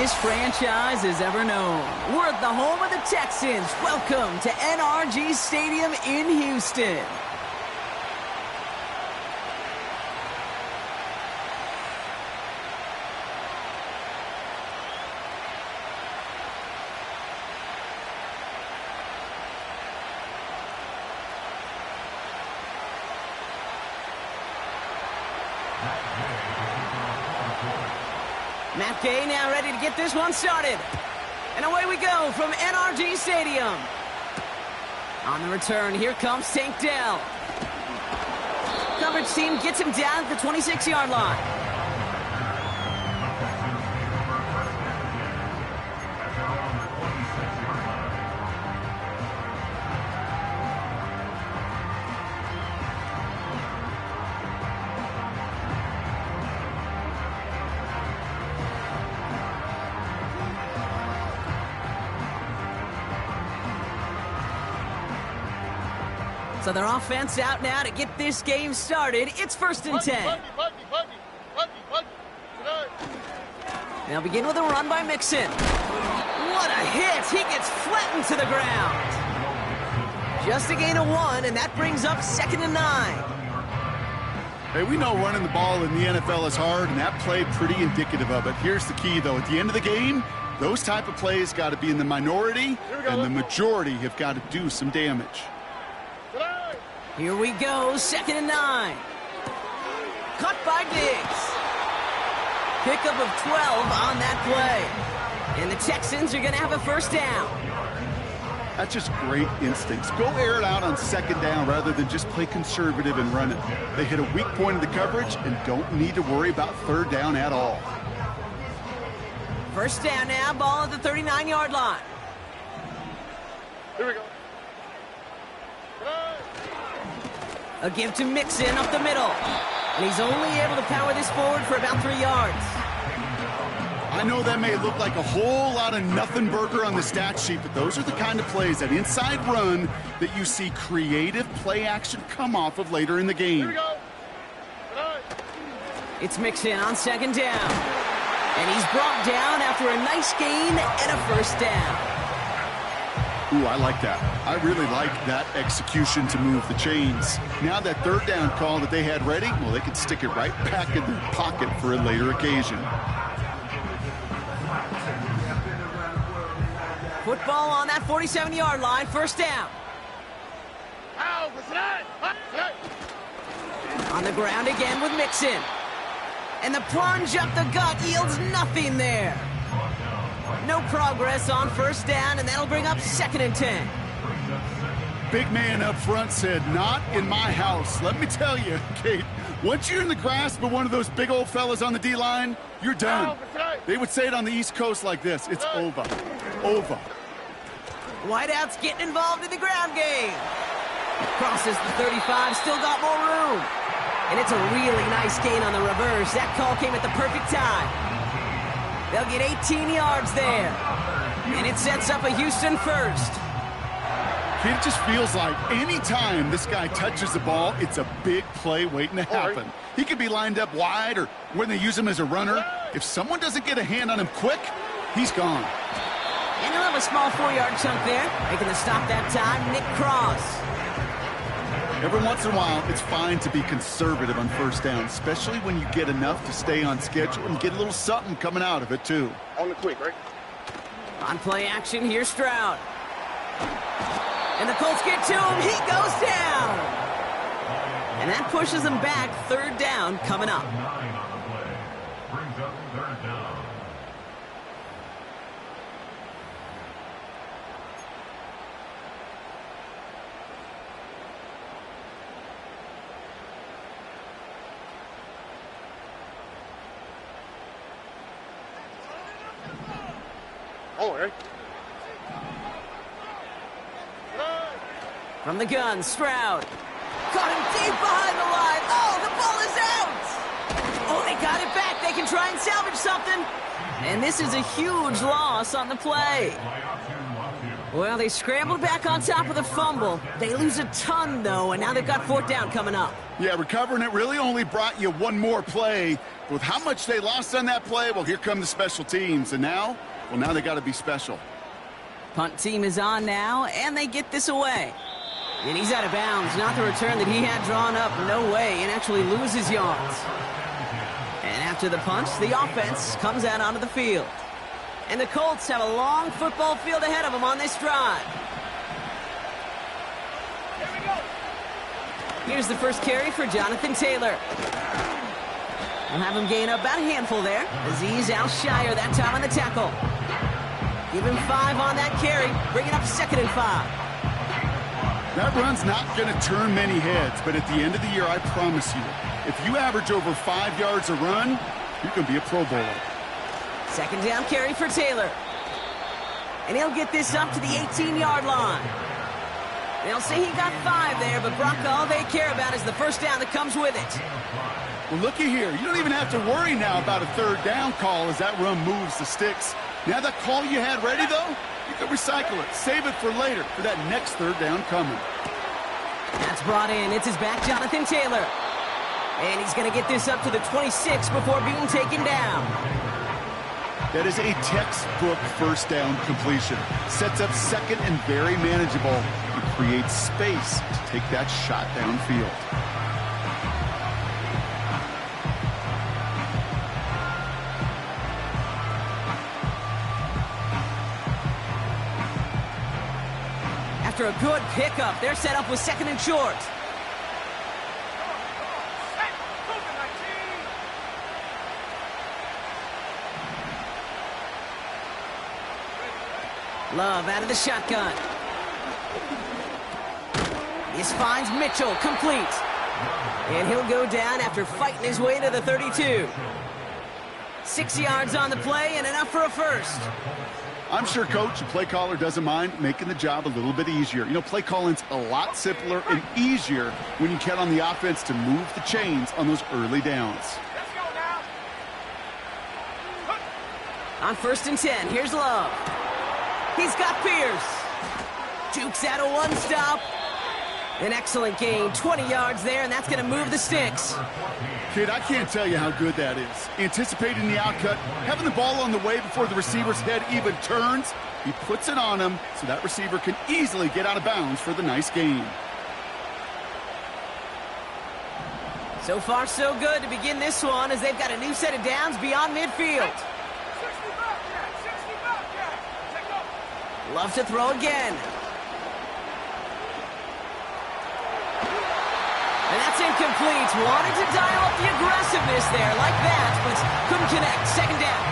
this franchise has ever known. We're at the home of the Texans. Welcome to NRG Stadium in Houston. Matt Gay now ready to get this one started. And away we go from NRG Stadium. On the return, here comes Tank Dell. Coverage team gets him down at the 26-yard line. So their offense out now to get this game started. It's 1st and 10. They'll begin with a run by Mixon. What a hit! He gets flattened to the ground. Just a gain of 1, and that brings up 2nd and 9. Hey, we know running the ball in the NFL is hard, and that play pretty indicative of it. Here's the key, though. At the end of the game, those type of plays got to be in the minority, and the majority have got to do some damage. Here we go, 2nd and 9. Cut by Diggs. Pickup of 12 on that play. And the Texans are going to have a 1st down. That's just great instincts. Go air it out on 2nd down rather than just play conservative and run it. They hit a weak point in the coverage and don't need to worry about 3rd down at all. 1st down now, ball at the 39-yard line. Here we go. A give to Mixon up the middle. And he's only able to power this forward for about 3 yards. I know that may look like a whole lot of nothing burger on the stat sheet, but those are the kind of plays, that inside run, that you see creative play action come off of later in the game. Here we go. It's Mixon on 2nd down. And he's brought down after a nice gain and a 1st down. Ooh, I like that. I really like that execution to move the chains. Now that 3rd down call that they had ready, well, they can stick it right back in their pocket for a later occasion. Football on that 47-yard line, 1st down. On the ground again with Mixon. And the plunge up the gut yields nothing there. No progress on 1st down, and that'll bring up 2nd and 10. Big man up front said, not in my house. Let me tell you, Kate, once you're in the grasp of one of those big old fellas on the D-line, you're done. They would say it on the East Coast like this, it's over. Over. Whiteout's getting involved in the ground game. Crosses the 35, still got more room. And it's a really nice gain on the reverse. That call came at the perfect time. They'll get 18 yards there. And it sets up a Houston 1st. It just feels like any time this guy touches the ball, it's a big play waiting to happen. He could be lined up wide or when they use him as a runner. If someone doesn't get a hand on him quick, he's gone. And he'll have a small 4-yard chunk there. Making the stop that time, Nick Cross. Every once in a while, it's fine to be conservative on 1st down, especially when you get enough to stay on schedule and get a little something coming out of it, too. On the quick, right? On play action, here's Stroud. And the Colts get to him. He goes down. And that pushes him back. 3rd down coming up. From the gun, Stroud. Caught him deep behind the line. Oh, the ball is out. Oh, they got it back. They can try and salvage something. And this is a huge loss on the play. Well, they scrambled back on top of the fumble. They lose a ton, though, and now they've got 4th down coming up. Yeah, recovering it really only brought you one more play. With how much they lost on that play, well, here come the special teams. And now, well, now they got to be special. Punt team is on now, and they get this away. And he's out of bounds. Not the return that he had drawn up. No way. And actually loses yards. And after the punt, the offense comes out onto the field. And the Colts have a long football field ahead of them on this drive. Here we go. Here's the first carry for Jonathan Taylor. We'll have him gain about a handful there. Azeez Al-Shire that time on the tackle. Give him 5 on that carry. Bring it up 2nd and 5. That run's not going to turn many heads, but at the end of the year, I promise you, if you average over 5 yards a run, you're going to be a Pro Bowler. 2nd down carry for Taylor. And he'll get this up to the 18-yard line. They'll say he got 5 there, but Brock, all they care about is the first down that comes with it. Well, looky here. You don't even have to worry now about a 3rd down call as that run moves the sticks. Now that call you had ready, though, you can recycle it. Save it for later for that next 3rd down coming. That's brought in. It's his back, Jonathan Taylor. And he's going to get this up to the 26 before being taken down. That is a textbook 1st down completion. Sets up 2nd and very manageable. It creates space to take that shot downfield. After a good pickup, they're set up with 2nd and short. Love out of the shotgun. This finds Mitchell, complete. And he'll go down after fighting his way to the 32. 6 yards on the play and enough for a first. I'm sure, Coach, the play caller doesn't mind making the job a little bit easier. You know, play calling's a lot simpler and easier when you count on the offense to move the chains on those early downs. Let's go now. On 1st and 10, here's Love. He's got Pierce. Jukes out a 1-stop. An excellent gain, 20 yards there, and that's going to move the sticks. Kid, I can't tell you how good that is. Anticipating the outcut, having the ball on the way before the receiver's head even turns, he puts it on him so that receiver can easily get out of bounds for the nice gain. So far, so good to begin this one as they've got a new set of downs beyond midfield. 60 back, yeah. Take off. Love to throw again. And that's incomplete. Wanted to dial up the aggressiveness there like that, but couldn't connect. 2nd down.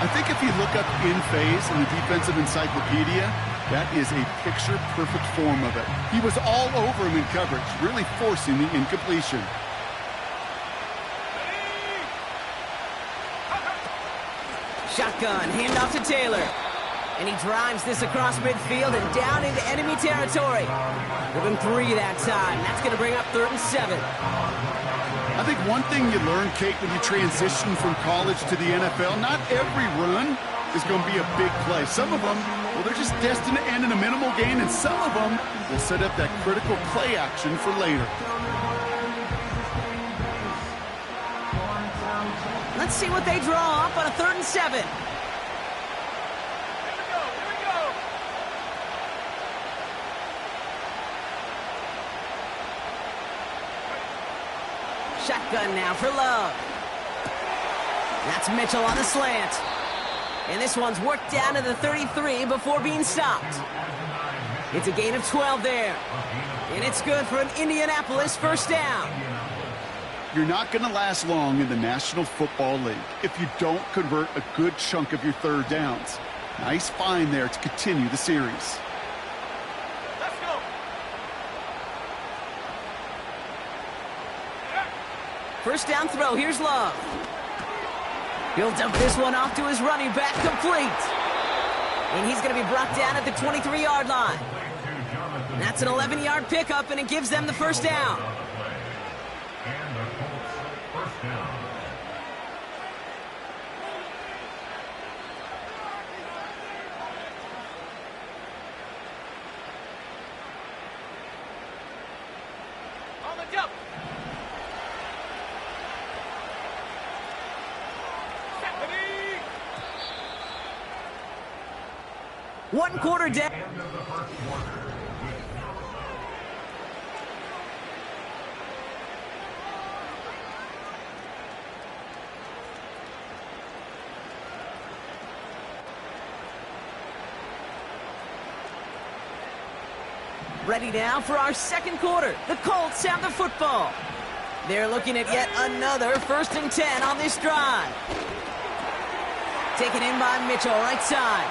I think if you look up in phase in the defensive encyclopedia, that is a picture-perfect form of it. He was all over him in coverage, really forcing the incompletion. Shotgun, handoff to Taylor. And he drives this across midfield and down into enemy territory. Give him 3 that time. That's going to bring up 3rd and 7. I think one thing you learn, Kate, when you transition from college to the NFL, not every run is going to be a big play. Some of them, well, they're just destined to end in a minimal gain, and some of them will set up that critical play action for later. Let's see what they draw up on a 3rd and 7. Shotgun now for Love. That's Mitchell on the slant. And this one's worked down to the 33 before being stopped. It's a gain of 12 there. And it's good for an Indianapolis 1st down. You're not going to last long in the National Football League if you don't convert a good chunk of your 3rd downs. Nice find there to continue the series. Let's go. First down throw, here's Love. He'll dump this one off to his running back, complete. And he's going to be brought down at the 23-yard line. That's an 11-yard pickup, and it gives them the 1st down. up. Stephanie. 1 quarter down. Ready now for our second quarter. The Colts have the football. They're looking at yet another 1st and 10 on this drive. Taken in by Mitchell, right side.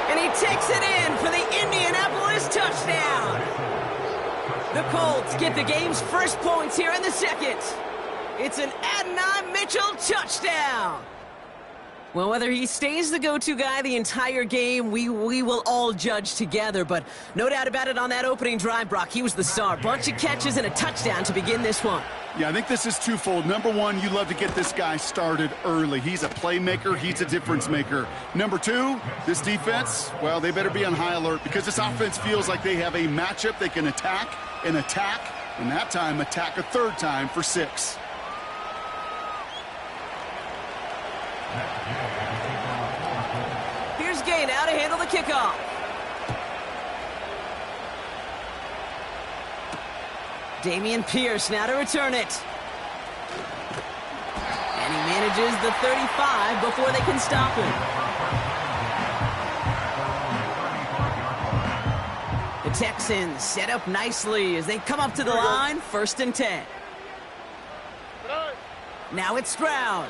And he takes it in for the Indianapolis touchdown. The Colts get the game's first points here in the second. It's an Adonai Mitchell touchdown. Well, whether he stays the go-to guy the entire game, we will all judge together. But no doubt about it, on that opening drive, Brock, he was the star. Bunch of catches and a touchdown to begin this one. Yeah, I think this is twofold. Number one, you love to get this guy started early. He's a playmaker. He's a difference maker. Number two, this defense, well, they better be on high alert because this offense feels like they have a matchup they can attack, and that time attack a third time for 6. Here's Gay now to handle the kickoff. Dameon Pierce now to return it. And he manages the 35 before they can stop him. The Texans set up nicely as they come up to the line, 1st and 10. Now it's Stroud.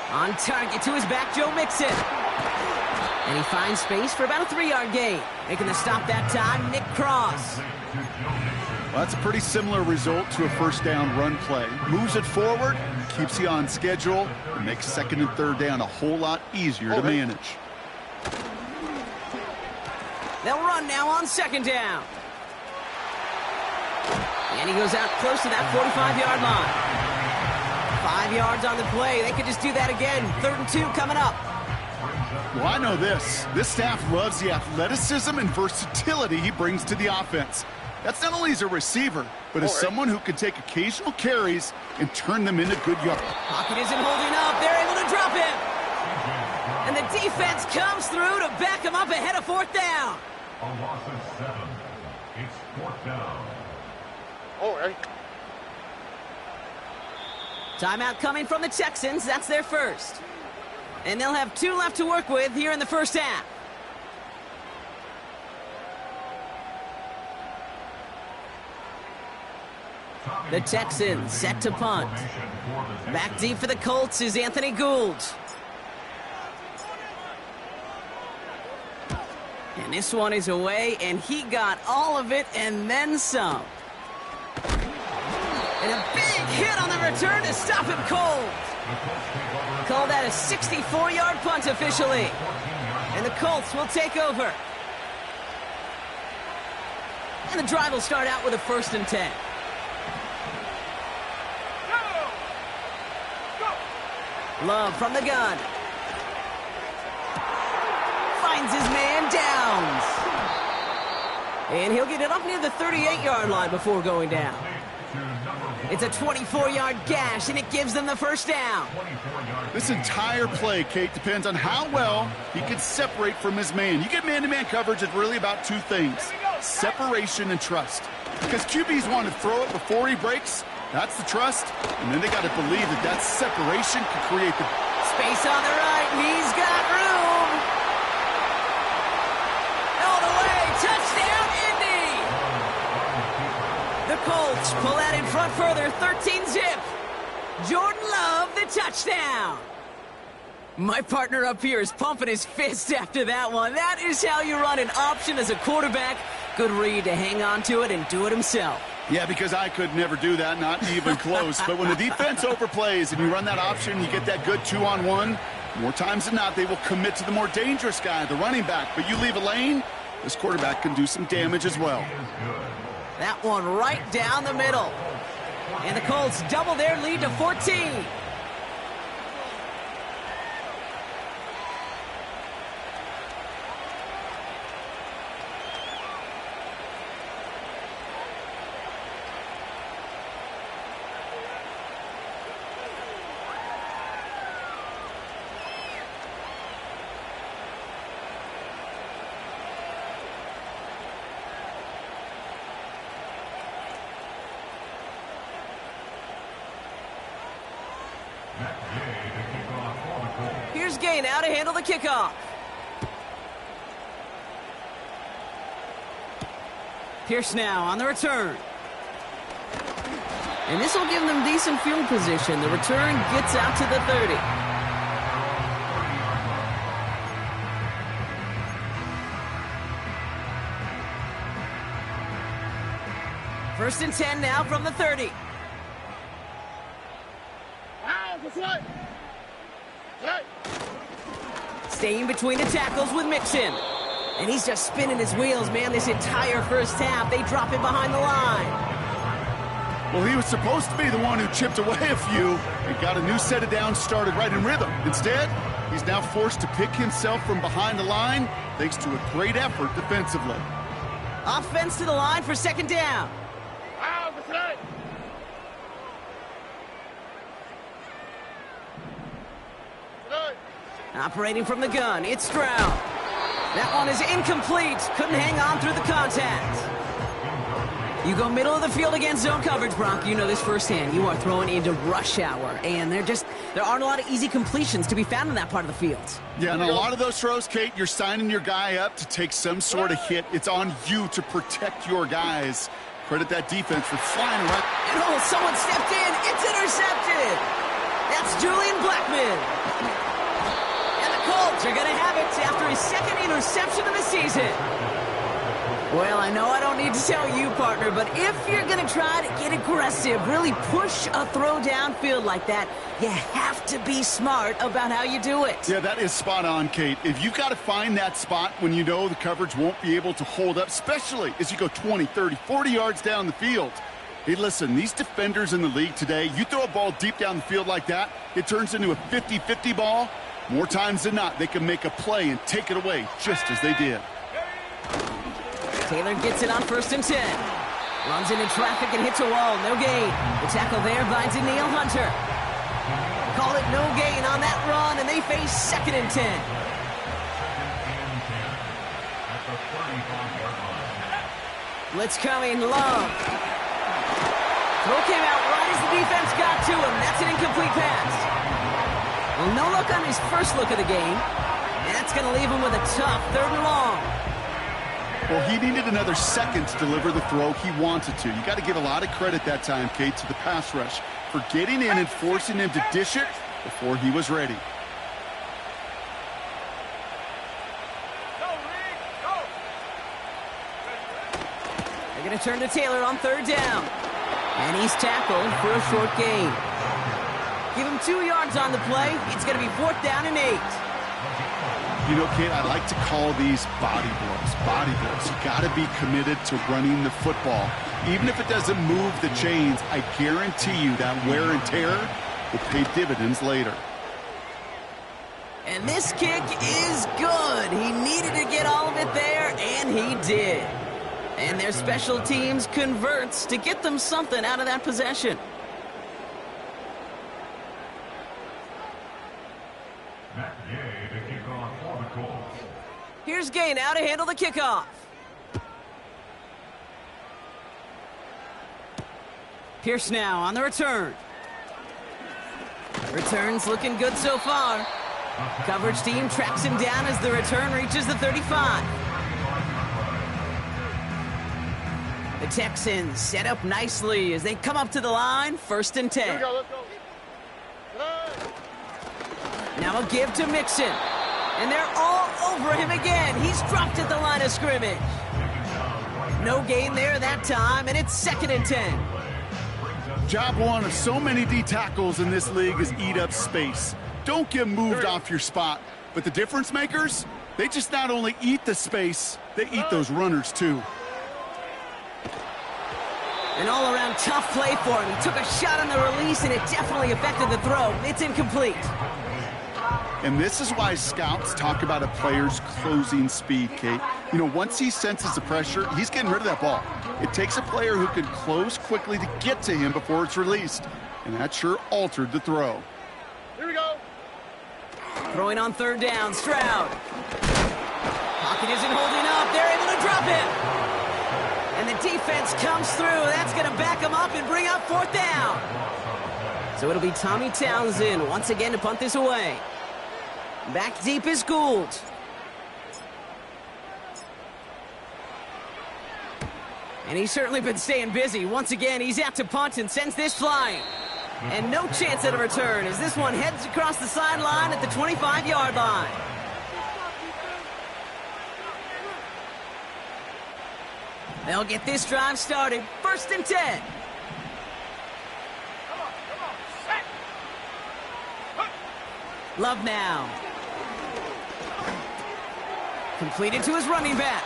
On target to his back, Joe Mixon. And he finds space for about a 3-yard gain. Making the stop that time, Nick Cross. Well, that's a pretty similar result to a 1st down run play. Moves it forward, keeps you on schedule, and makes 2nd and 3rd down a whole lot easier to manage. They'll run now on 2nd down. And he goes out close to that 45-yard line. 5 yards on the play. They could just do that again. 3rd and 2 coming up. Well, I know this. This staff loves the athleticism and versatility he brings to the offense. That's not only as a receiver, but as someone who can take occasional carries and turn them into good yards. Pocket isn't holding up. They're able to drop him. And the defense comes through to back him up ahead of 4th down. A loss of 7. It's 4th down. All right. Timeout coming from the Texans. That's their first. And they'll have 2 left to work with here in the 1st half. The Texans set to punt. Back deep for the Colts is Anthony Gould. And this one is away, and he got all of it and then some. And a big hit on the return to stop him cold. Call that a 64-yard punt officially. And the Colts will take over. And the drive will start out with a 1st and 10. Love from the gun. Finds his man Downs. And he'll get it up near the 38-yard line before going down. It's a 24-yard gash, and it gives them the 1st down. This entire play, Kate, depends on how well he can separate from his man. You get man-to-man coverage, it's really about 2 things, separation and trust. Because QBs want to throw it before he breaks. That's the trust. And then they got to believe that that separation can create the space on the right. He's got room. All the way. Touchdown, Indy. The Colts pull out in front further. 13-zip. Jordan Love, the touchdown. My partner up here is pumping his fist after that one. That is how you run an option as a quarterback. Good read to hang on to it and do it himself. Yeah, because I could never do that, not even close. But when the defense overplays and you run that option, you get that good 2-on-1, more times than not, they will commit to the more dangerous guy, the running back. But you leave a lane, this quarterback can do some damage as well. That one right down the middle. And the Colts double their lead to 14. Here's Gay now to handle the kickoff. Pierce now on the return. And this will give them decent field position. The return gets out to the 30. First and 10 now from the 30. Staying between the tackles with Mixon. And he's just spinning his wheels, man, this entire first half. They drop him behind the line. Well, he was supposed to be the one who chipped away a few and got a new set of downs started right in rhythm. Instead, he's now forced to pick himself from behind the line thanks to a great effort defensively. Offense to the line for second down. Operating from the gun, it's Stroud. That one is incomplete. Couldn't hang on through the contact. You go middle of the field against zone coverage, Bronk. You know this firsthand. You are throwing into rush hour, and there aren't a lot of easy completions to be found in that part of the field. Yeah, and a lot of those throws, Kate, you're signing your guy up to take some sort of hit. It's on you to protect your guys. Credit that defense for flying around. And oh, someone stepped in. It's intercepted. That's Julian Blackmon. And the Colts are going to have it after his second interception of the season. Well, I know I don't need to tell you, partner, but if you're going to try to get aggressive, really push a throw downfield like that, you have to be smart about how you do it. Yeah, that is spot on, Kate. If you've got to find that spot when you know the coverage won't be able to hold up, especially as you go 20, 30, 40 yards down the field. Hey, listen, these defenders in the league today, you throw a ball deep down the field like that, it turns into a 50-50 ball. More times than not, they can make a play and take it away just as they did. Taylor gets it on first and 10. Runs into traffic and hits a wall. No gain. The tackle there binds Danielle Hunter. Call it no gain on that run, and they face second and 10. Blitz coming, Love. Throw came out right as the defense got to him. That's an incomplete pass. Well, no look on his first look of the game. And that's going to leave him with a tough third and long. Well, he needed another second to deliver the throw he wanted to. You got to give a lot of credit that time, Kate, to the pass rush for getting in and forcing him to dish it before he was ready. They're going to turn to Taylor on third down. And he's tackled for a short gain. Give him 2 yards on the play. It's going to be fourth down and 8. You know, Kate, I like to call these body blows. Body blows. You got to be committed to running the football. Even if it doesn't move the chains, I guarantee you that wear and tear will pay dividends later. And this kick is good. He needed to get all of it there, and he did. And their special teams converts to get them something out of that possession. Here's Gay now to handle the kickoff. Pierce now on the return. Return's looking good so far. Coverage team tracks him down as the return reaches the 35. The Texans set up nicely as they come up to the line, first and 10. Here we go, let's go. Now a give to Mixon. And they're all over him again. He's dropped at the line of scrimmage. No gain there that time, and it's second and 10. Job one of so many D tackles in this league is eat up space. Don't get moved off your spot. But the difference makers, they just not only eat the space, they eat those runners too. An all-around tough play for him. He took a shot on the release, and it definitely affected the throw. It's incomplete. And this is why scouts talk about a player's closing speed, Kate. You know, once he senses the pressure, he's getting rid of that ball. It takes a player who can close quickly to get to him before it's released. And that sure altered the throw. Here we go. Throwing on third down, Stroud. Pocket isn't holding up. They're able to drop it. And the defense comes through. That's going to back him up and bring up fourth down. So it'll be Tommy Townsend once again to punt this away. Back deep is Gould. And he's certainly been staying busy. Once again, he's out to punt and sends this flying. And no chance at a return as this one heads across the sideline at the 25-yard line. They'll get this drive started. 1st and 10. Love now. Completed to his running back.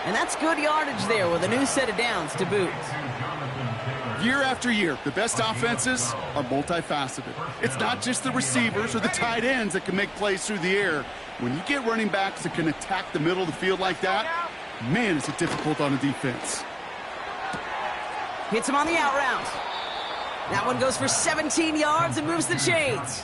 And that's good yardage there with a new set of downs to boot. Year after year, the best offenses are multifaceted. It's not just the receivers or the tight ends that can make plays through the air. When you get running backs that can attack the middle of the field like that, man, is it difficult on a defense. Hits him on the out route. That one goes for 17 yards and moves the chains.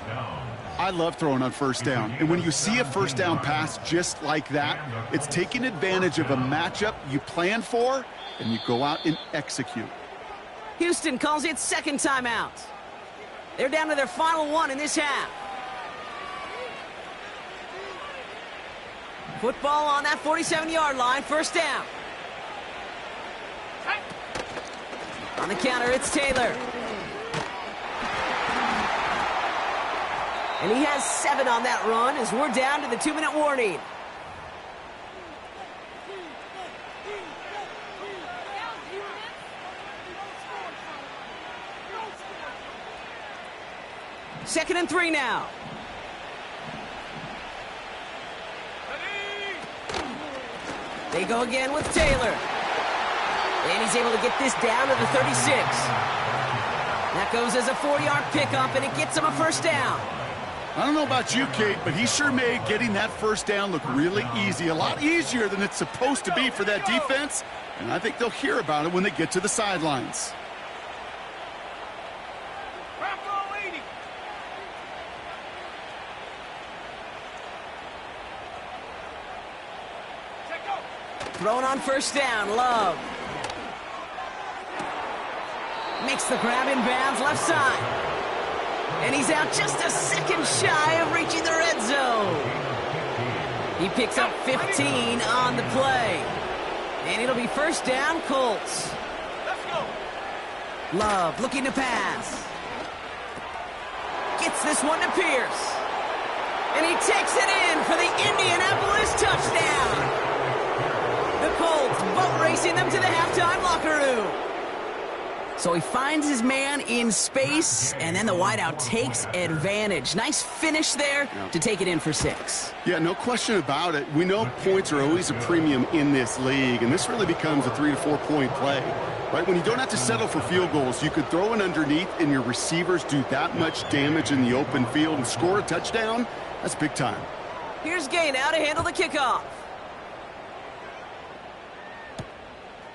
I love throwing on 1st down. And when you see a 1st down pass just like that, it's taking advantage of a matchup you plan for, and you go out and execute. Houston calls it 2nd timeout. They're down to their final one in this half. Football on that 47-yard line, 1st down. On the counter, it's Taylor. And he has 7 on that run as we're down to the 2-minute warning. Second and 3 now. They go again with Taylor. And he's able to get this down to the 36. That goes as a 4-yard pickup, and it gets him a 1st down. I don't know about you, Kate, but he sure made getting that 1st down look really easy. A lot easier than it's supposed to be for that defense. And I think they'll hear about it when they get to the sidelines. Thrown on 1st down, Love. Makes the grab in bounds, left side. And he's out just a second shy of reaching the red zone. He picks up 15 on the play. And it'll be 1st down, Colts. Let's go. Love looking to pass. Gets this one to Pierce. And he takes it in for the Indianapolis touchdown. The Colts boat racing them to the halftime locker room. So he finds his man in space, and then the wideout takes advantage. Nice finish there to take it in for 6. Yeah, no question about it. We know points are always a premium in this league, and this really becomes a 3 to 4 point play. Right? When you don't have to settle for field goals, you could throw it underneath, and your receivers do that much damage in the open field and score a touchdown. That's big time. Here's Gay now to handle the kickoff.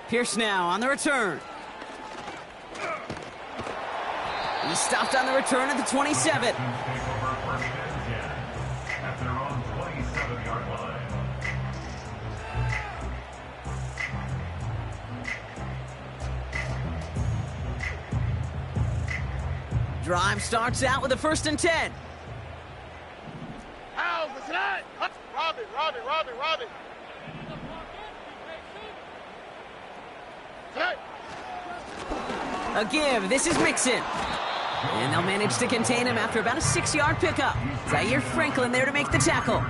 Pierce now on the return. He stopped on the return at the 27. At their own 27-yard line. Drive starts out with a 1st and 10. How's the tonight? Robbie. Tonight. A give. This is Mixon. And they'll manage to contain him after about a 6-yard pickup. Zaire Franklin there to make the tackle.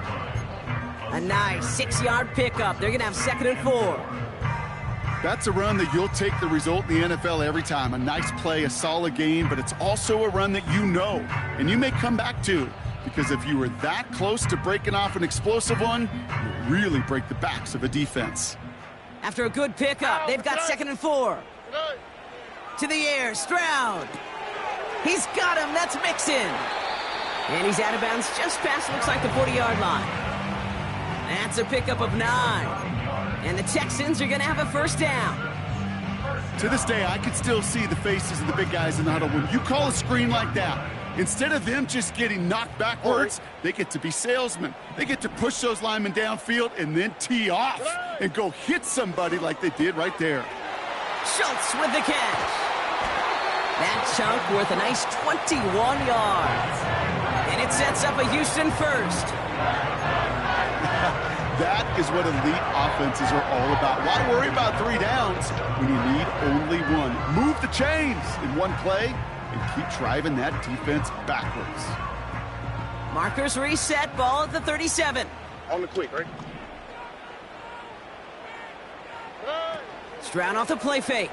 A nice 6-yard pickup. They're going to have 2nd and 4. That's a run that you'll take the result in the NFL every time. A nice play, a solid game, but it's also a run that you know, and you may come back to. Because if you were that close to breaking off an explosive one, you really break the backs of a defense. After a good pickup, they've got 2nd and 4. To the air, Stroud. He's got him, that's Mixon. And he's out of bounds just past, looks like the 40-yard line. That's a pickup of 9. And the Texans are going to have a 1st down. To this day, I can still see the faces of the big guys in the huddle. When you call a screen like that, instead of them just getting knocked backwards, they get to be salesmen. They get to push those linemen downfield and then tee off and go hit somebody like they did right there. Schultz with the catch. That chunk worth a nice 21 yards. And it's That sets up a Houston first. That is what elite offenses are all about. Why worry about 3 downs when you need only one? Move the chains in one play and keep driving that defense backwards. Markers reset, ball at the 37. On the quick, right? Stroud off the play fake.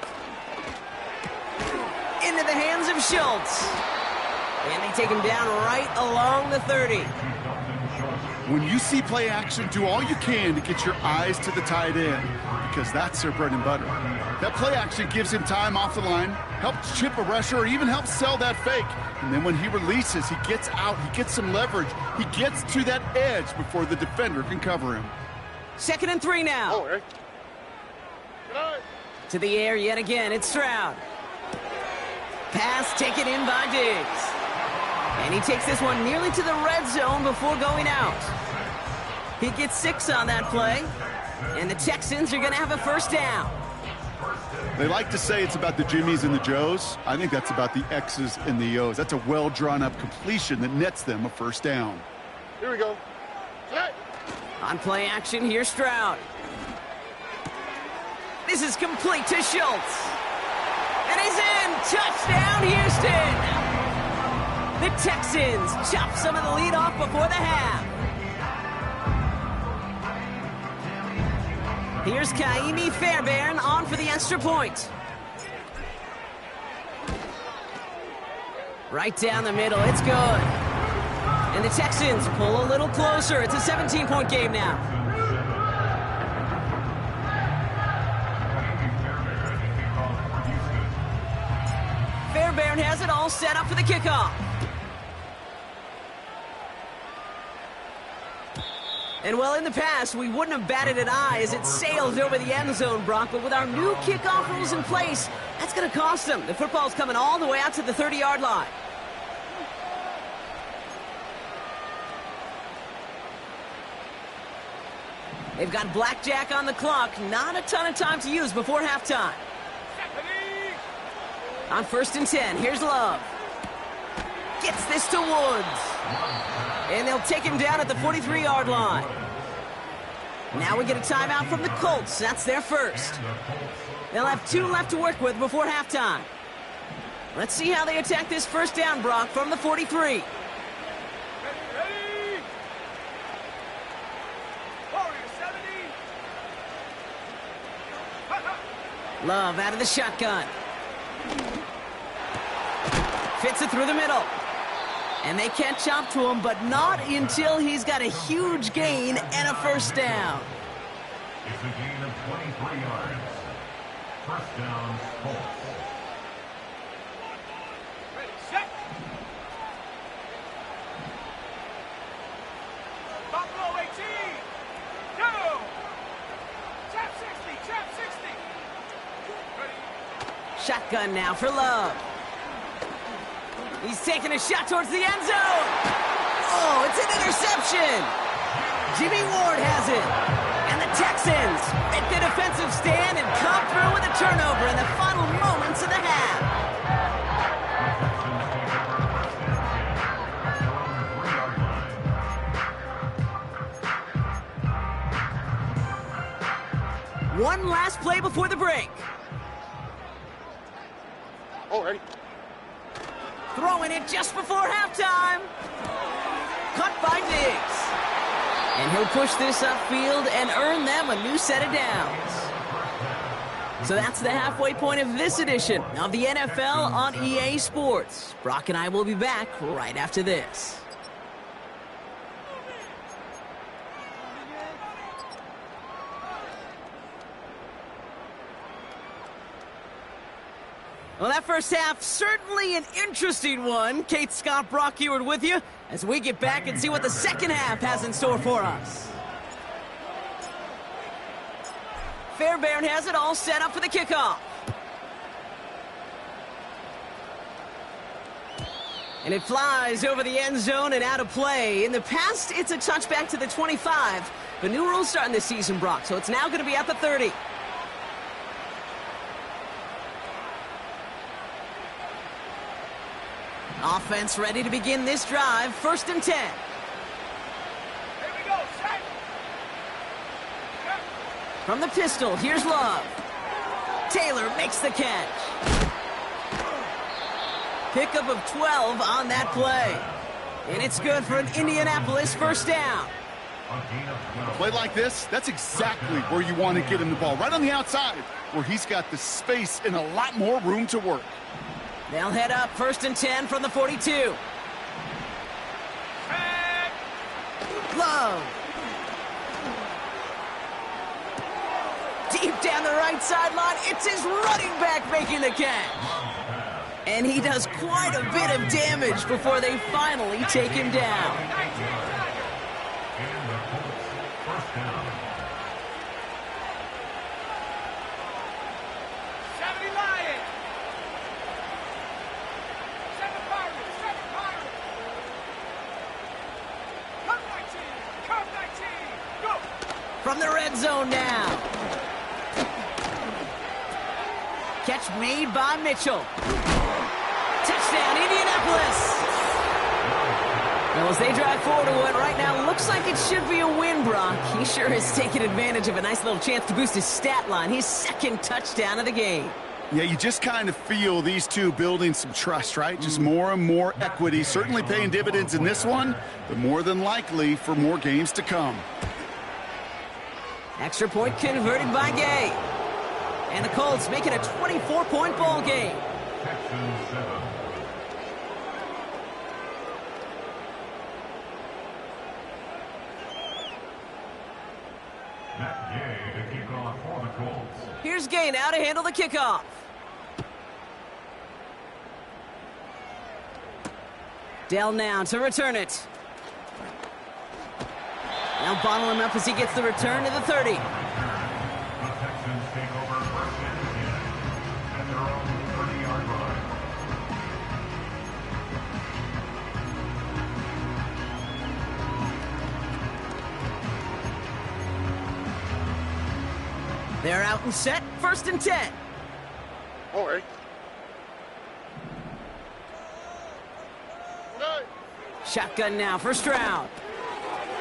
Into the hands of Schultz. And they take him down right along the 30. When you see play action, do all you can to get your eyes to the tight end, because that's their bread and butter. That play action gives him time off the line, helps chip a rusher, or even helps sell that fake. And then when he releases, he gets out, he gets some leverage, he gets to that edge before the defender can cover him. 2nd and 3 now. Oh, right. To the air yet again, it's Stroud. Pass taken in by Diggs. And he takes this one nearly to the red zone before going out. He gets 6 on that play. And the Texans are going to have a first down. They like to say it's about the Jimmies and the Joes. I think that's about the X's and the O's. That's a well-drawn-up completion that nets them a first down. Here we go. On play action, here's Stroud. This is complete to Schultz. And he's in! Touchdown, Houston! The Texans chop some of the lead off before the half. Here's Kaimi Fairbairn on for the extra point. Right down the middle, it's good. And the Texans pull a little closer. It's a 17-point game now. Fairbairn has it all set up for the kickoff. And well, in the past, we wouldn't have batted an eye as it sailed over the end zone, Brock. But with our new kickoff rules in place, that's going to cost them. The football's coming all the way out to the 30-yard line. They've got blackjack on the clock. Not a ton of time to use before halftime. On 1st and 10, here's Love. Gets this to Woods. And they'll take him down at the 43-yard line. Now we get a timeout from the Colts. That's their first. They'll have 2 left to work with before halftime. Let's see how they attack this first down, Brock, from the 43. Love out of the shotgun. Fits it through the middle. And they catch up to him, but not until he's got a huge gain and a first down. It's a gain of 23 yards. First down, Colts. Ready, set. Buffalo 18. Go. Trap 60, trap 60. Ready. Shotgun now for Love. He's taking a shot towards the end zone. Oh, it's an interception. Jimmy Ward has it. And the Texans make the defensive stand and come through with a turnover in the final moments of the half. One last play before the break. Oh, ready. Throwing it just before halftime. Cut by Diggs. And he'll push this upfield and earn them a new set of downs. So that's the halfway point of this edition of the NFL on EA Sports. Brock and I will be back right after this. Well, that first half, certainly an interesting one. Kate Scott, Brock Huard with you as we get back and see what the second half has in store for us. Fairbairn has it all set up for the kickoff. And it flies over the end zone and out of play. In the past, it's a touchback to the 25. The new rules starting this season, Brock, so it's now going to be at the 30. Offense ready to begin this drive. 1st and 10. Here we go. Set. From the pistol, here's Love. Taylor makes the catch. Pickup of 12 on that play. And it's good for an Indianapolis 1st down. A play like this, that's exactly where you want to get him the ball. Right on the outside, where he's got the space and a lot more room to work. They'll head up 1st and 10 from the 42. Love. Deep down the right sideline, it's his running back making the catch. And he does quite a bit of damage before they finally take him down. And the Colts, 1st down. 70 Lions. 7 Pirates. 7 Pirates. Come 19. Come 19. Go. From the red zone now. Catch made by Mitchell. Touchdown, Indianapolis. Well, as they drive forward to what right now looks like it should be a win, Brock. He sure has taken advantage of a nice little chance to boost his stat line. His 2nd touchdown of the game. Yeah, you just kind of feel these two building some trust, right? Just more and more equity. Certainly paying dividends in this one, but more than likely for more games to come. Extra point converted by Gay. And the Colts make it a 24-point ball game. Texans 7. Matt Gay to kick off for the Colts. Here's Gay now to handle the kickoff. Dell now to return it. Now bottle him up as he gets the return to the 30. The Texans take over 1st and 10 at their own 30-yard line. They're out and set. 1st and 10. All right. Shotgun now for Stroud.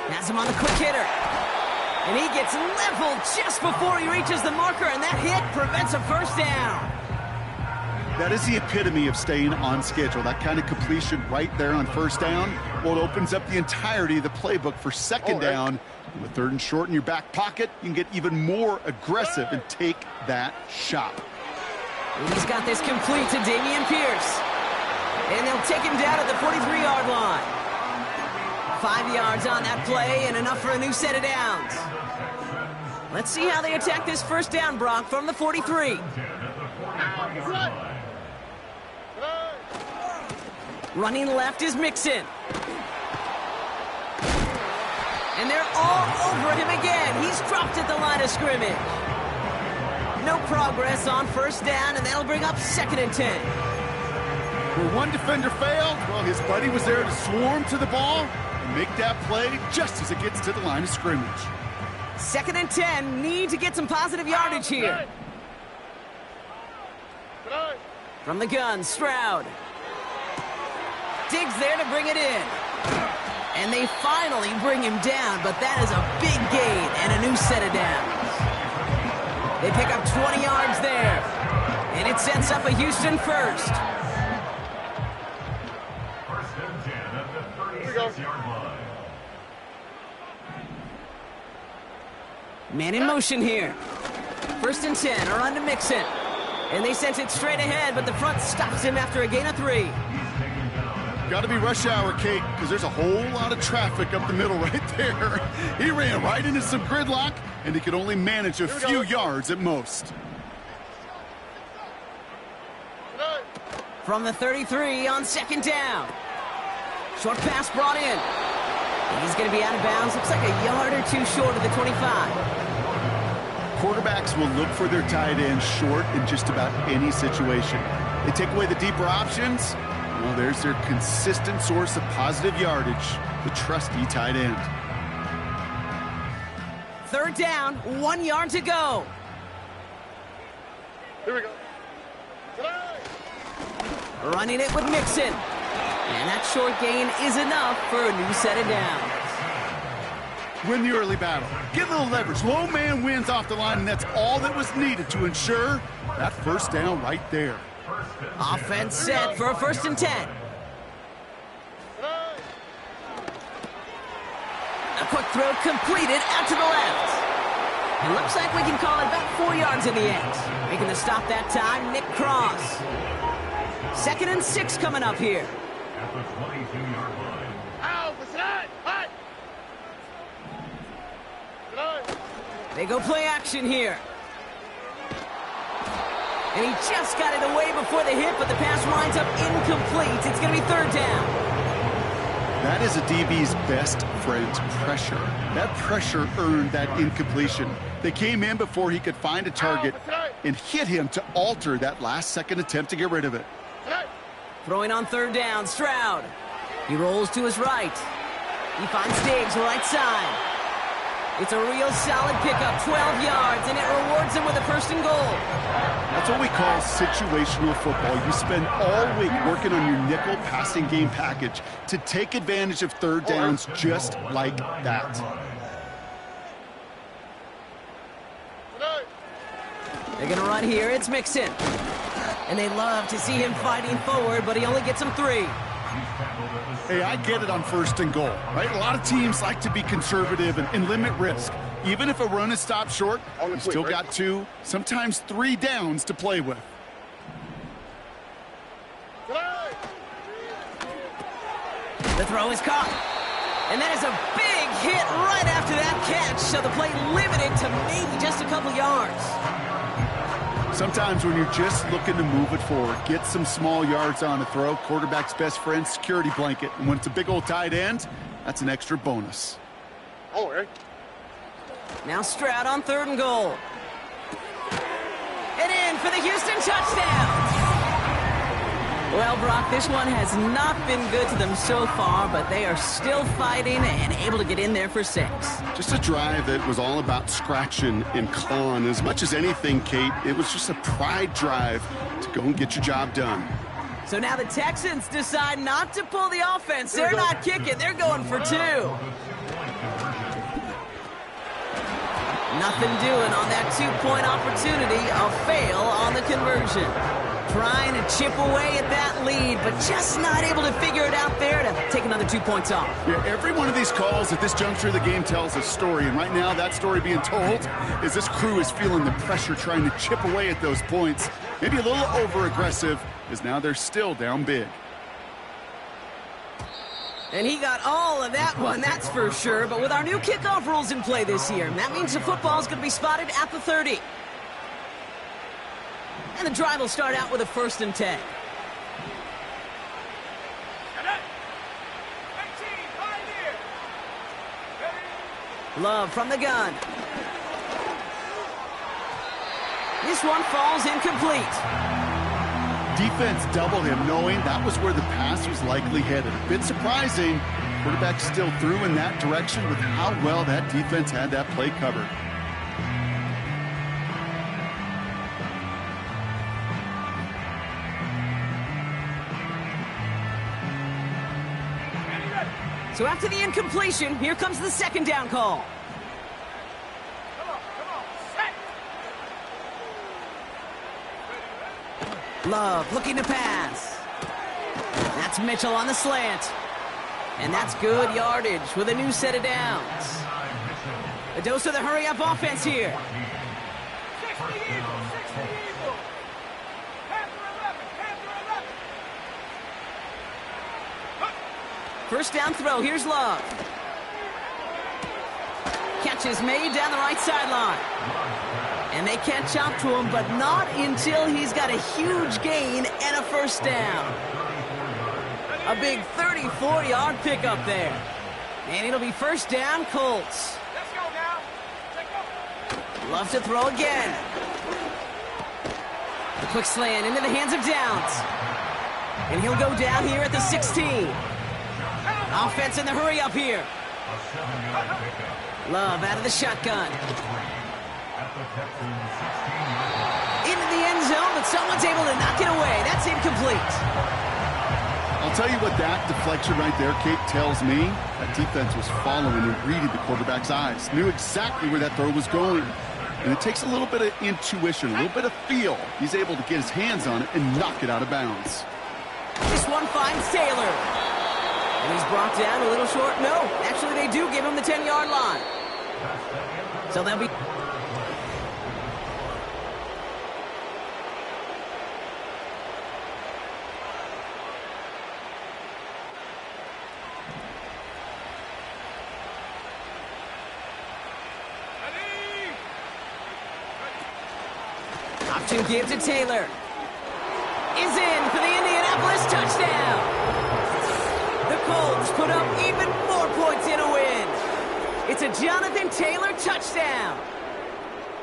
Has him on the quick hitter. And he gets leveled just before he reaches the marker, and that hit prevents a 1st down. That is the epitome of staying on schedule. That kind of completion right there on 1st down. Well, it opens up the entirety of the playbook for 2nd down. With 3rd and short in your back pocket, you can get even more aggressive and take that shot. And he's got this complete to Dameon Pierce. And they'll take him down at the 43-yard line. 5 yards on that play and enough for a new set of downs. Let's see how they attack this 1st down, Brock, from the 43. Running left is Mixon. And they're all over him again. He's dropped at the line of scrimmage. No progress on 1st down, and that'll bring up 2nd and 10. Where one defender failed, well, his buddy was there to swarm to the ball and make that play just as it gets to the line of scrimmage. 2nd and 10, need to get some positive yardage here. From the gun, Stroud. Diggs there to bring it in. And they finally bring him down, but that is a big gain and a new set of downs. They pick up 20 yards there. And it sets up a Houston 1st. 1st and 10 at the 36-yard line. Man in motion here. 1st and 10, a run to Mixon. And they sent it straight ahead, but the front stops him after a gain of 3. Got to be rush hour, Kate, because there's a whole lot of traffic up the middle right there. He ran right into some gridlock, and he could only manage a few yards at most. From the 33 on 2nd down. Short pass brought in. And he's going to be out of bounds. Looks like a yard or 2 short of the 25. Quarterbacks will look for their tight end short in just about any situation. They take away the deeper options. Well, there's their consistent source of positive yardage, the trusty tight end. 3rd down, 1 yard to go. Here we go. Running it with Mixon. And that short gain is enough for a new set of downs. Win the early battle. Get a little leverage. Low man wins off the line, and that's all that was needed to ensure that first down right there. Offense set for a 1st and 10. A quick throw completed out to the left. It looks like we can call it about 4 yards in the end. Making the stop that time, Nick Cross. 2nd and 6 coming up here. At the 22-yard line. They go play action here. And he just got it away before the hit, but the pass winds up incomplete. It's going to be 3rd down. That is a DB's best friend, pressure. That pressure earned that incompletion. They came in before he could find a target and hit him to alter that last-second attempt to get rid of it. Throwing on 3rd down, Stroud. He rolls to his right. He finds Diggs right side. It's a real solid pickup, 12 yards, and it rewards him with a 1st and goal. That's what we call situational football. You spend all week working on your nickel passing game package to take advantage of 3rd downs just like that. They're going to run here. It's Mixon. And they love to see him fighting forward, but he only gets them 3. Hey, I get it on 1st and goal, right? A lot of teams like to be conservative and limit risk. Even if a run is stopped short, you still got 2, sometimes 3 downs to play with. The throw is caught. And that is a big hit right after that catch, so the play limited to maybe just a couple yards. Sometimes when you're just looking to move it forward, get some small yards on a throw, quarterback's best friend, security blanket. And when it's a big old tight end, that's an extra bonus. Now Stroud on 3rd and goal. And in for the Houston touchdown. Well, Brock, this one has not been good to them so far, but they are still fighting and able to get in there for 6. Just a drive that was all about scratching and clawing. As much as anything, Kate, it was just a pride drive to go and get your job done. So now the Texans decide not to pull the offense. They're not kicking. They're going for 2. Nothing doing on that 2-point opportunity. A fail on the conversion. Trying to chip away at that lead, but just not able to figure it out there to take another 2 points off. Yeah, every one of these calls at this juncture of the game tells a story, and right now that story being told is this crew is feeling the pressure trying to chip away at those points. Maybe a little over-aggressive, as now they're still down big. And he got all of that one, that's for sure. But with our new kickoff rules in play this year, that means the football is going to be spotted at the 30. And the drive will start out with a 1st and 10. Love from the gun. This one falls incomplete. Defense doubled him, knowing that was where the pass was likely headed. A bit surprising. Quarterback still threw in that direction with how well that defense had that play covered. So after the incompletion, here comes the 2nd down call. Love looking to pass. That's Mitchell on the slant. And that's good yardage with a new set of downs. A dose of the hurry-up offense here. 60 Eagles. Panther 11. 1st down throw. Here's Love. Catch is made down the right sideline. And they catch up to him, but not until he's got a huge gain and a 1st down. A big 34-yard pickup there. And it'll be 1st down, Colts. Let's go now. Let's go. Love to throw again. A quick slant into the hands of Downs. And he'll go down here at the 16. Offense in the hurry up here. Love out of the shotgun. Into the end zone, but someone's able to knock it away. That's incomplete. I'll tell you what that deflection right there, Kate, tells me. That defense was following and reading the quarterback's eyes. Knew exactly where that throw was going. And it takes a little bit of intuition, a little bit of feel. He's able to get his hands on it and knock it out of bounds. This one finds Taylor. And he's brought down a little short. No, actually they do give him the 10-yard line. So they'll be... Option give to Taylor. Is in for the Indianapolis touchdown. The Colts put up even more points in a win. It's a Jonathan Taylor touchdown.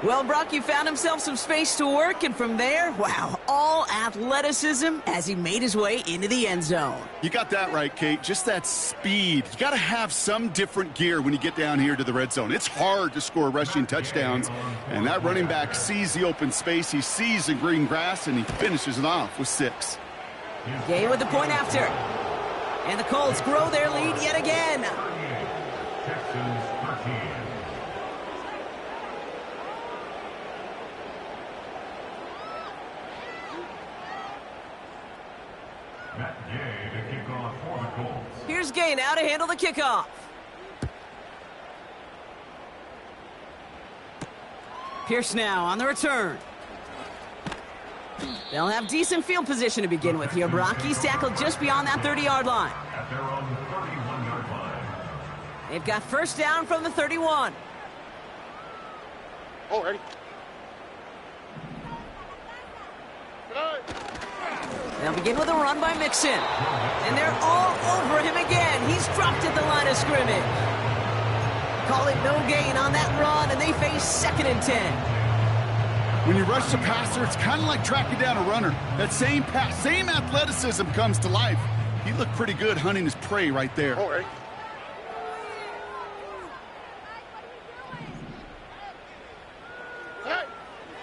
Well, Brock, you found himself some space to work, and from there, wow, all athleticism as he made his way into the end zone. You got that right, Kate. Just that speed. You got to have some different gear when you get down here to the red zone. It's hard to score rushing touchdowns, and that running back sees the open space, he sees the green grass, and he finishes it off with 6. Game with the point after. And the Colts grow their lead yet again. Texans 13. Matt Gay to kick off for the Colts. Here's Gay now to handle the kickoff. Pierce now on the return. They'll have decent field position to begin with here, Brock. He's tackled just beyond that 30-yard line. At their own 31-yard line. They've got first down from the 31. Already. They'll begin with a run by Mixon. And they're all over him again. He's dropped at the line of scrimmage. Call it no gain on that run, and they face 2nd and 10. When you rush the passer, it's kind of like tracking down a runner. That same pass, same athleticism comes to life. He looked pretty good hunting his prey right there. Already.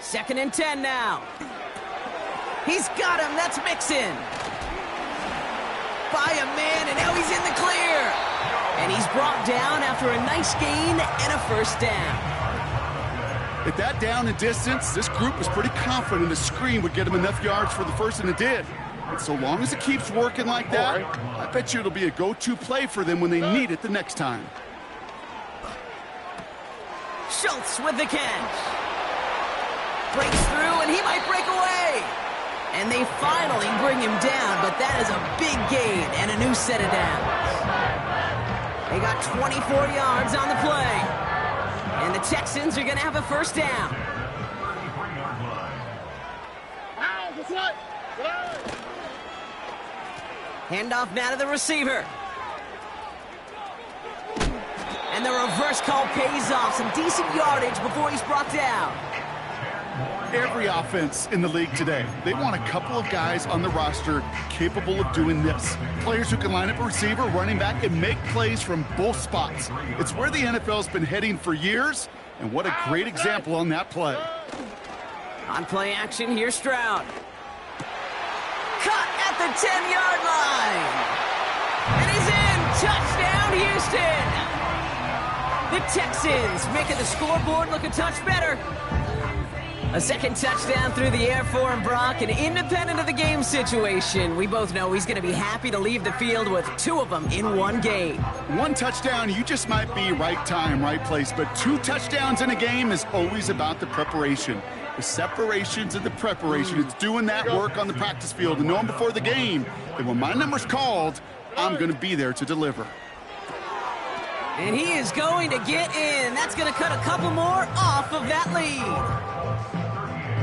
2nd and 10 now. He's got him. That's Mixon. By a man, and now he's in the clear. And he's brought down after a nice gain and a first down. At that down and distance, this group was pretty confident the screen would get him enough yards for the first, and it did. And so long as it keeps working like that, I bet you it'll be a go-to play for them when they need it the next time. Schultz with the catch. Breaks through, and he might break away. And they finally bring him down, but that is a big gain and a new set of downs. They got 24 yards on the play. And the Texans are going to have a first down. Handoff now to the receiver. And the reverse call pays off. Some decent yardage before he's brought down. Every offense in the league today, they want a couple of guys on the roster capable of doing this. Players who can line up a receiver, running back, and make plays from both spots. It's where the NFL's been heading for years, and what a great example on that play. On play action, here's Stroud. Cut at the 10-yard line. And he's in. Touchdown, Houston. The Texans making the scoreboard look a touch better. A second touchdown through the air for him, Brock, and independent of the game situation, we both know he's going to be happy to leave the field with 2 of them in one game. One touchdown, you just might be right time, right place, but 2 touchdowns in a game is always about the preparation. The separations and the preparation. It's doing that work on the practice field and knowing before the game that when my number's called, I'm going to be there to deliver. And he is going to get in. That's going to cut a couple more off of that lead.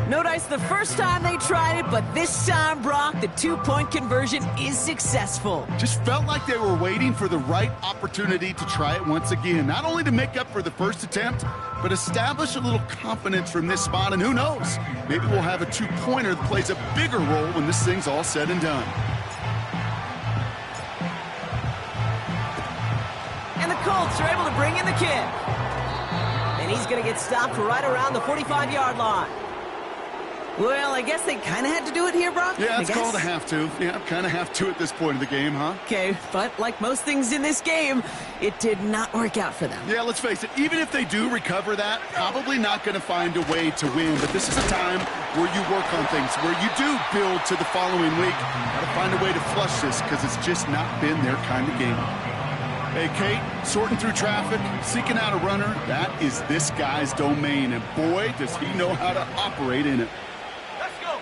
No dice the first time they tried it, but this time, Brock, the 2-point conversion is successful. Just felt like they were waiting for the right opportunity to try it once again. Not only to make up for the first attempt, but establish a little confidence from this spot. And who knows, maybe we'll have a 2-pointer that plays a bigger role when this thing's all said and done. And the Colts are able to bring in the kick. And he's going to get stopped right around the 45-yard line. Well, I guess they kind of had to do it here, Brock. Yeah, it's called a have to. Yeah, kind of have to at this point of the game, huh? Okay, but like most things in this game, it did not work out for them. Yeah, let's face it, even if they do recover that, probably not going to find a way to win. But this is a time where you work on things, where you do build to the following week. Got to find a way to flush this because it's just not been their kind of game. Hey, Kate, sorting through traffic, seeking out a runner, that is this guy's domain. And boy, does he know how to operate in it. Let's go.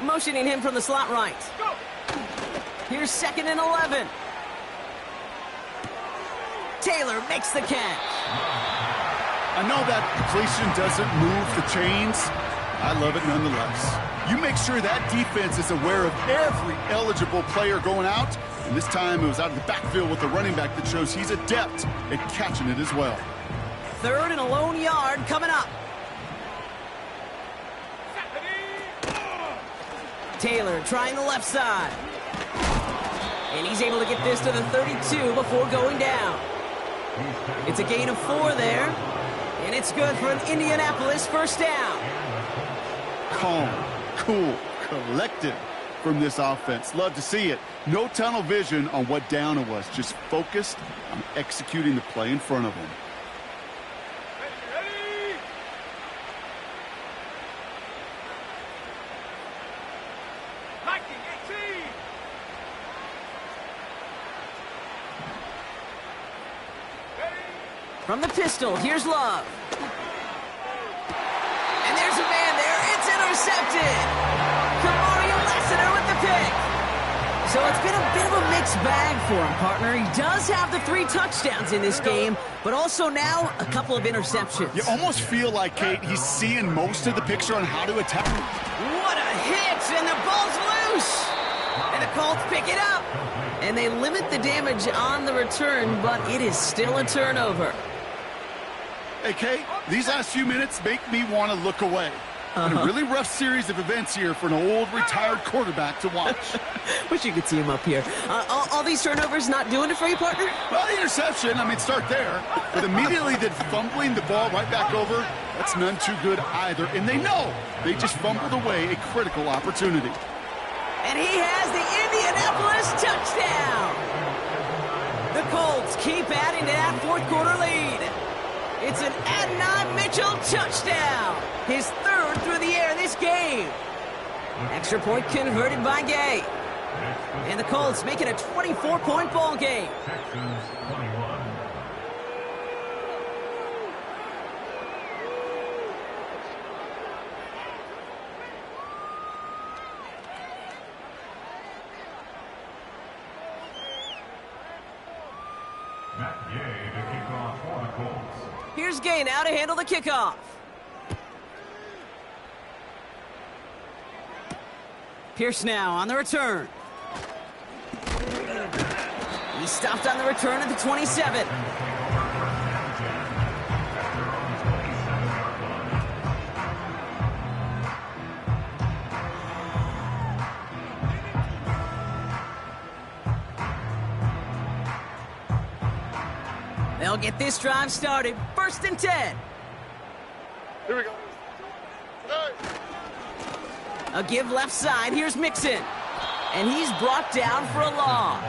Motioning him from the slot right. Go. Here's 2nd and 11. Taylor makes the catch. I know that completion doesn't move the chains. I love it nonetheless. You make sure that defense is aware of every eligible player going out. And this time it was out of the backfield with a running back that shows he's adept at catching it as well. 3rd and a lone yard coming up. Taylor trying the left side. And he's able to get this to the 32 before going down. It's a gain of 4 there. And it's good for an Indianapolis first down. Calm, cool, collected from this offense. Love to see it. No tunnel vision on what down it was. Just focused on executing the play in front of him. Ready. Liking 18. Ready. From the pistol, here's Love. And there's a man there. It's intercepted. Kamario Lassiter with the pick. So it's been a bit of a mixed bag for him, partner. He does have the 3 touchdowns in this game, but also now a couple of interceptions. You almost feel like, Kate, he's seeing most of the picture on how to attack. What a hit, and the ball's loose. And the Colts pick it up. And they limit the damage on the return, but it is still a turnover. Hey, Kate, these last few minutes make me want to look away. And a really rough series of events here for an old retired quarterback to watch. Wish you could see him up here. All these turnovers not doing it for you, partner? Well, the interception, I mean, start there. But immediately then fumbling the ball right back over, that's none too good either. And they know they just fumbled away a critical opportunity. And he has the Indianapolis touchdown. The Colts keep adding to that 4th quarter lead. It's an Adonai Mitchell touchdown. His 3rd through the air this game. Extra point converted by Gay. And the Colts make it a 24-point ball game. Texans 21. Matt Gay to kick off for the Colts. Here's Gay now to handle the kickoff. Pierce now on the return. He stopped on the return at the 27. They'll get this drive started. 1st and 10. Here we go. A give left side. Here's Mixon. And he's brought down for a loss.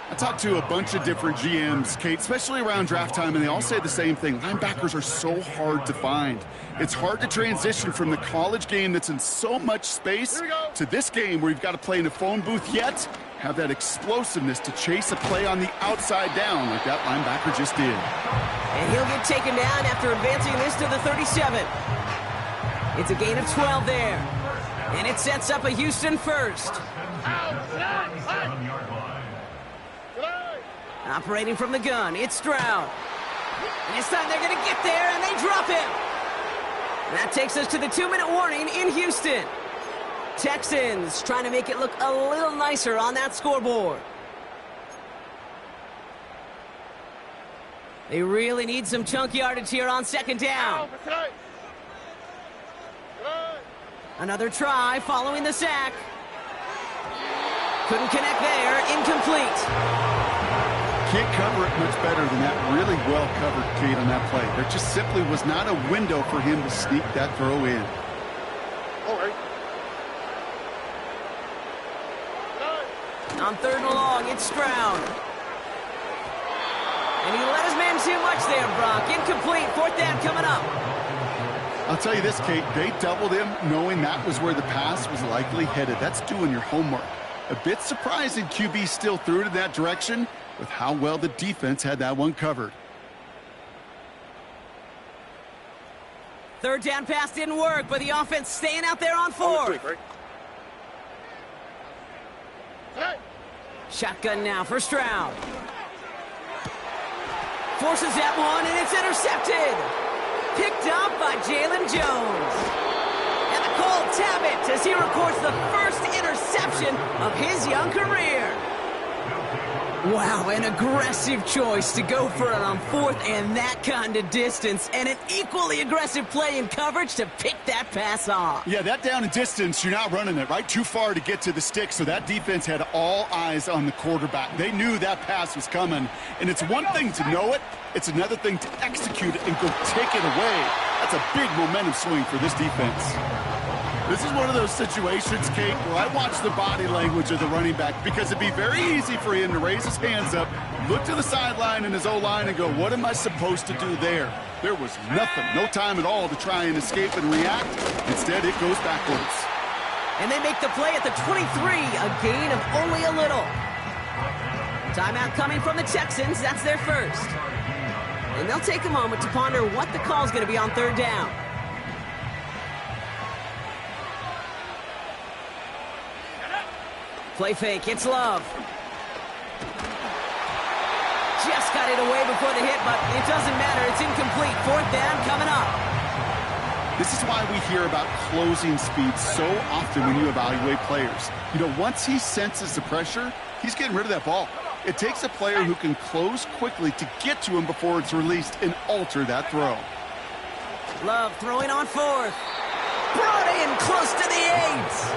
I talked to a bunch of different GMs, Kate, especially around draft time, and they all say the same thing. Linebackers are so hard to find. It's hard to transition from the college game that's in so much space to this game where you've got to play in a phone booth, yet have that explosiveness to chase a play on the outside down like that linebacker just did. And he'll get taken down after advancing this to the 37. It's a gain of 12 there. And it sets up a Houston first. Operating from the gun, it's Stroud. And this time they're going to get there, and they drop him. That takes us to the 2-minute warning in Houston. Texans trying to make it look a little nicer on that scoreboard. They really need some chunk yardage here on 2nd down. Another try following the sack. Couldn't connect there, incomplete. can't cover it much better than that. Really well covered, Kate, on that play. There just simply was not a window for him to sneak that throw in. All right. On 3rd and long, it's Stroud. And he let his man too much there, Brock. Incomplete. 4th down coming up. I'll tell you this, Kate. They doubled him knowing that was where the pass was likely headed. That's doing your homework. A bit surprising QB still threw it in that direction with how well the defense had that one covered. 3rd down pass didn't work, but the offense staying out there on 4th. Shotgun now for Stroud. Forces that one, and it's intercepted. Picked up by Jalen Jones. And the Colts have it as he records the first interception of his young career. Wow, an aggressive choice to go for it on 4th and that kind of distance, and an equally aggressive play in coverage to pick that pass off. Yeah, that down and distance, you're not running it, right? Too far to get to the stick, so that defense had all eyes on the quarterback. They knew that pass was coming, and it's one thing to know it, it's another thing to execute it and go take it away. That's a big momentum swing for this defense. This is one of those situations, Kate, where I watch the body language of the running back because it'd be very easy for him to raise his hands up, look to the sideline in his O-line and go, what am I supposed to do there? There was nothing, no time at all to try and escape and react. Instead, it goes backwards. And they make the play at the 23, a gain of only a little. Timeout coming from the Texans, that's their first. And they'll take a moment to ponder what the call's going to be on 3rd down. Play fake, it's Love. Just got it away before the hit, but it doesn't matter. It's incomplete. 4th down coming up. This is why we hear about closing speed so often when you evaluate players. You know, once he senses the pressure, he's getting rid of that ball. It takes a player who can close quickly to get to him before it's released and alter that throw. Love throwing on 4th. Brought in close to the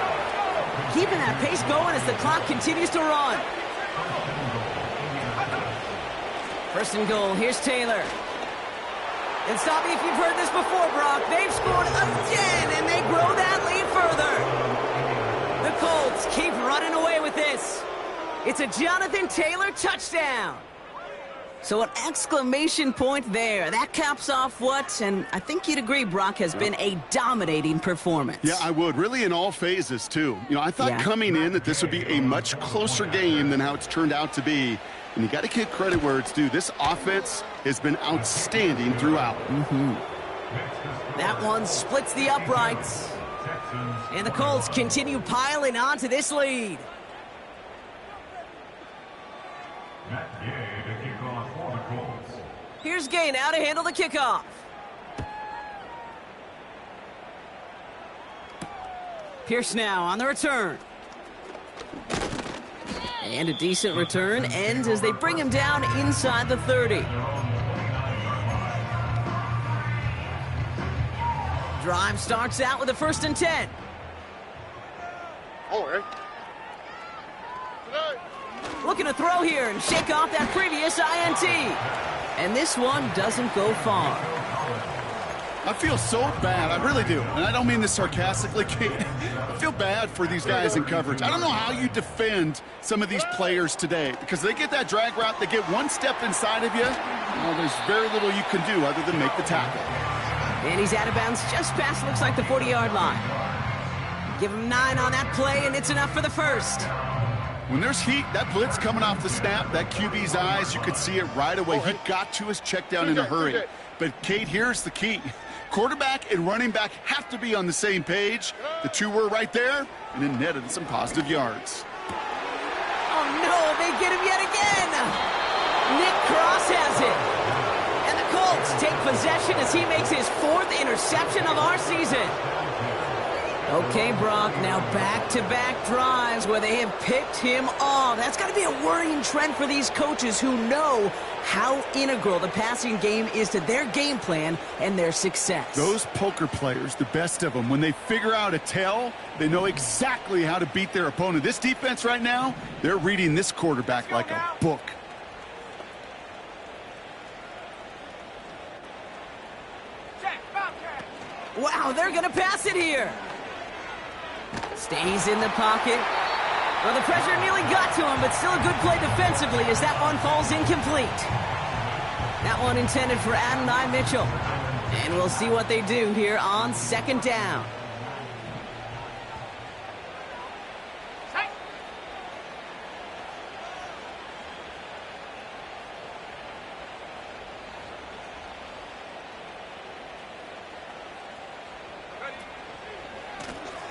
8. Keeping that pace going as the clock continues to run. 1st and goal, here's Taylor. And stop me if you've heard this before, Brock. They've scored again, and they grow that lead further. The Colts keep running away with this. It's a Jonathan Taylor touchdown. So an exclamation point there. That caps off what, and I think you'd agree, Brock, has been a dominating performance. Yeah, I would. Really in all phases, too. You know, I thought coming in that this would be a much closer game than how it's turned out to be. And you got to give credit where it's due. This offense has been outstanding throughout. That one splits the uprights. And the Colts continue piling on to this lead. Here's Gay now to handle the kickoff. Pierce now on the return. And a decent return ends as they bring him down inside the 30. Drive starts out with a 1st and 10. All right. Looking to throw here and shake off that previous INT. And this one doesn't go far. I feel so bad. I really do. And I don't mean this sarcastically, Kate. I feel bad for these guys in coverage. I don't know how you defend some of these players today because they get that drag route, they get one step inside of you. Well, there's very little you can do other than make the tackle. And he's out of bounds just past, looks like, the 40-yard line. Give him 9 on that play, and it's enough for the 1st. When there's heat, that blitz coming off the snap, that QB's eyes, you could see it right away. He got to his check down in a hurry. But, Kate, here's the key. Quarterback and running back have to be on the same page. The two were right there, and it netted some positive yards. Oh, no, they get him yet again. Nick Cross has it. And the Colts take possession as he makes his 4th interception of our season. Okay, Brock, now back-to-back drives where they have picked him off. That's got to be a worrying trend for these coaches who know how integral the passing game is to their game plan and their success. Those poker players, the best of them, when they figure out a tell, they know exactly how to beat their opponent. This defense right now, they're reading this quarterback like a book. Wow, they're going to pass it here. Stays in the pocket. Well, the pressure nearly got to him, but still a good play defensively as that one falls incomplete. That one intended for Adonai Mitchell. And we'll see what they do here on second down.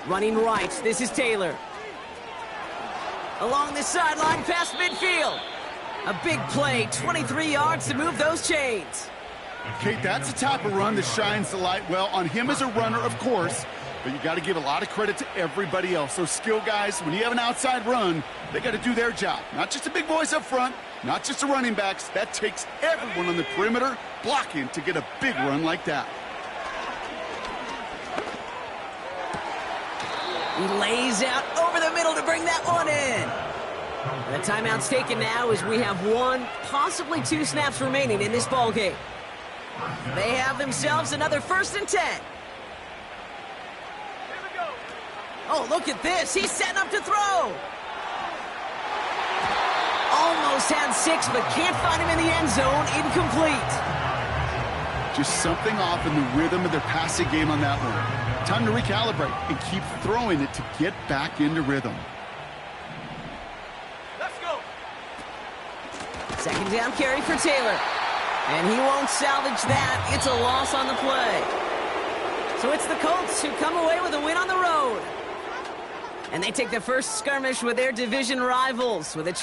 Running right, this is Taylor. Along the sideline, past midfield. A big play, 23 yards to move those chains. Kate, that's the type of run that shines the light well on him as a runner, of course, but you got to give a lot of credit to everybody else. Those skill guys, when you have an outside run, they got to do their job. Not just the big boys up front, not just the running backs. That takes everyone on the perimeter blocking to get a big run like that. He lays out over the middle to bring that one in. The timeout's taken now as we have 1, possibly 2 snaps remaining in this ball game. They have themselves another 1st and 10. Oh, look at this. He's setting up to throw. Almost had 6, but can't find him in the end zone. Incomplete. Just something off in the rhythm of their passing game on that one. Time to recalibrate and keep throwing it to get back into rhythm. Let's go. Second down carry for Taylor. And he won't salvage that. It's a loss on the play. So it's the Colts who come away with a win on the road. And they take the first skirmish with their division rivals with a chance.